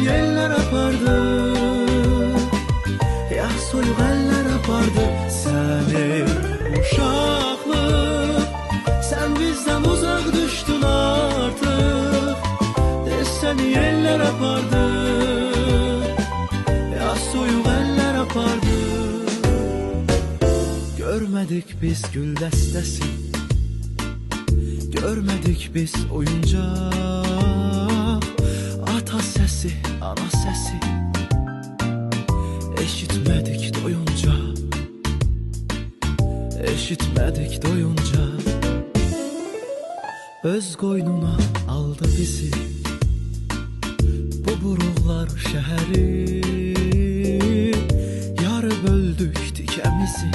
yeller apardı, ya soyuq əllər apardı səni. Uşaqlıq, sən bizdən uzaq düşdün artıq, səni yeller apardı, ya soyuq əllər apardı. Görmədik biz gül dəstəsi, görmədik biz oyuncaq, ata səsi, ana səsi eşitmədik doyunca, eşitmədik doyunca. Öz qoynuna aldı bizi bu buruqlar şəhəri, yarı böldük tikəmizi.